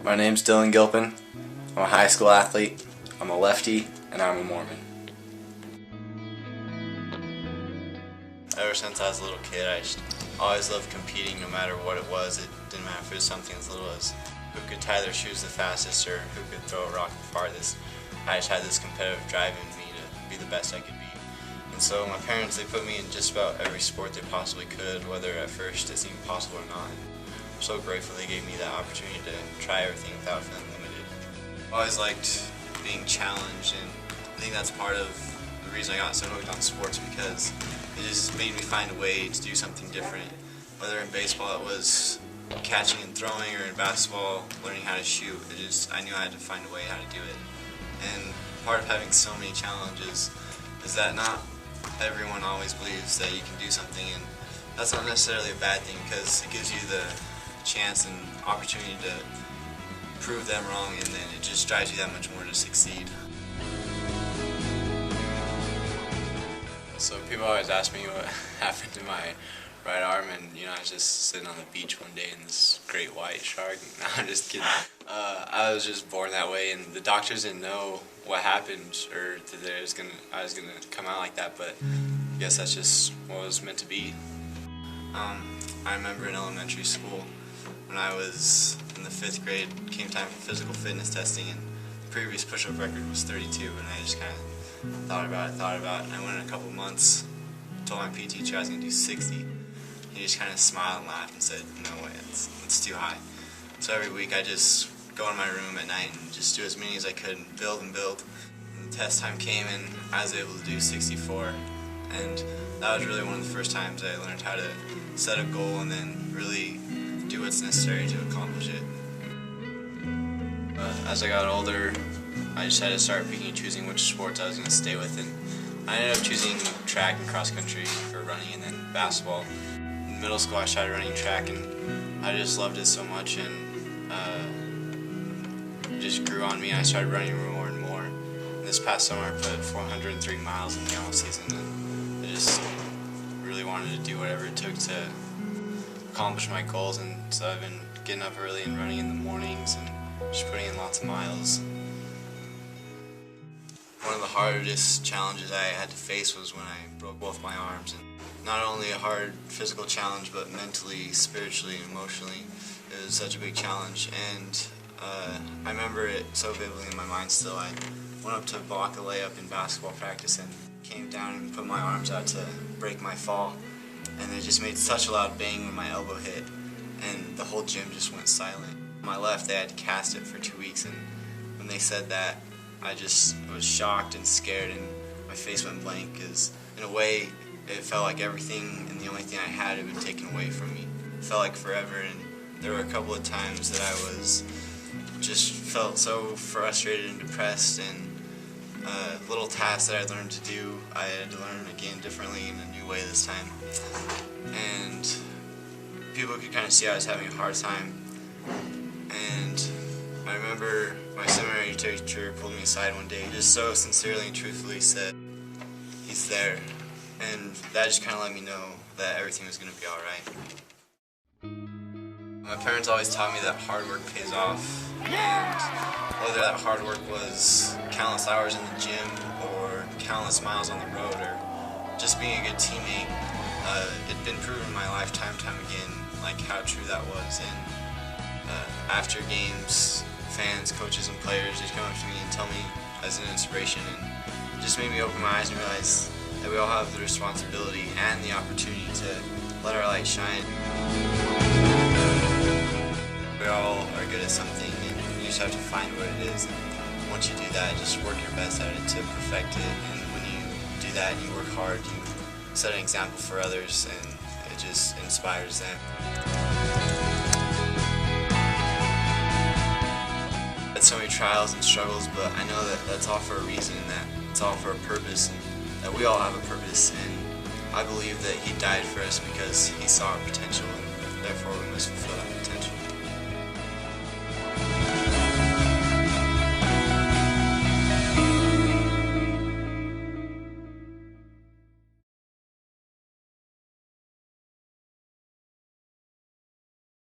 My name's Dillon Gilpin. I'm a high school athlete, I'm a lefty, and I'm a Mormon. Ever since I was a little kid, I just always loved competing no matter what it was. It didn't matter if it was something as little as who could tie their shoes the fastest or who could throw a rock the farthest. I just had this competitive drive in me to be the best I could be. And so my parents, they put me in just about every sport they possibly could, whether at first it seemed possible or not. I'm so grateful they gave me that opportunity to try everything without feeling limited. I always liked being challenged, and I think that's part of the reason I got so hooked on sports, because it just made me find a way to do something different. Whether in baseball it was catching and throwing, or in basketball learning how to shoot, I knew I had to find a way how to do it. And part of having so many challenges is that not everyone always believes that you can do something, and that's not necessarily a bad thing, because it gives you the chance and opportunity to prove them wrong, and then it just drives you that much more to succeed. So people always ask me what happened to my right arm, and I was just sitting on the beach one day and this great white shark. No, I'm just kidding. I was just born that way, and the doctors didn't know what happened or that I was gonna come out like that. But I guess that's just what it was meant to be. I remember in elementary school when I was in the 5th grade, it came time for physical fitness testing, and the previous push-up record was 32, and I just kind of thought about it. I went in a couple months, told my PT teacher I was going to do 60. He just kind of smiled and laughed and said, "No way, it's too high." So every week I just go in my room at night and just do as many as I could and build. And the test time came, and I was able to do 64. And that was really one of the first times I learned how to set a goal and then really do what's necessary to accomplish it. As I got older, I just had to start picking and choosing which sports I was going to stay with, and I ended up choosing track and cross country for running, and then basketball. In middle school I started running track, and I just loved it so much, and it just grew on me. I started running more and more. And this past summer I put 403 miles in the off season, and I just really wanted to do whatever it took to accomplish my goals, and so I've been getting up early and running in the mornings and just putting in lots of miles. One of the hardest challenges I had to face was when I broke both my arms, and not only a hard physical challenge, but mentally, spiritually, and emotionally, it was such a big challenge. And I remember it so vividly in my mind still. I went up to block a layup in basketball practice and came down and put my arms out to break my fall, and it just made such a loud bang when my elbow hit, and the whole gym just went silent. On my left, they had to cast it for 2 weeks, and when they said that, I was shocked and scared, and my face went blank, because in a way it felt like everything and the only thing I had had been taken away from me. It felt like forever, and there were a couple of times that I just felt so frustrated and depressed, and little tasks that I learned to do, I had to learn again differently in a new way this time. And people could kind of see I was having a hard time. And I remember my seminary teacher pulled me aside one day, just so sincerely and truthfully said, "He's there." And that just kind of let me know that everything was going to be alright. My parents always taught me that hard work pays off, and whether that hard work was countless hours in the gym or countless miles on the road or just being a good teammate, it'd been proven in my life time and time again like how true that was. And after games, fans, coaches, and players just come up to me and tell me as an inspiration, and it just made me open my eyes and realize that we all have the responsibility and the opportunity to let our light shine. We all are good at something, and you just have to find what it is, and once you do that, just work your best at it to perfect it. And when you do that and you work hard, you set an example for others, and it just inspires them. Had so many trials and struggles, but I know that that's all for a reason, and that it's all for a purpose, and that we all have a purpose. And I believe that He died for us because He saw our potential, and therefore we must fulfill that.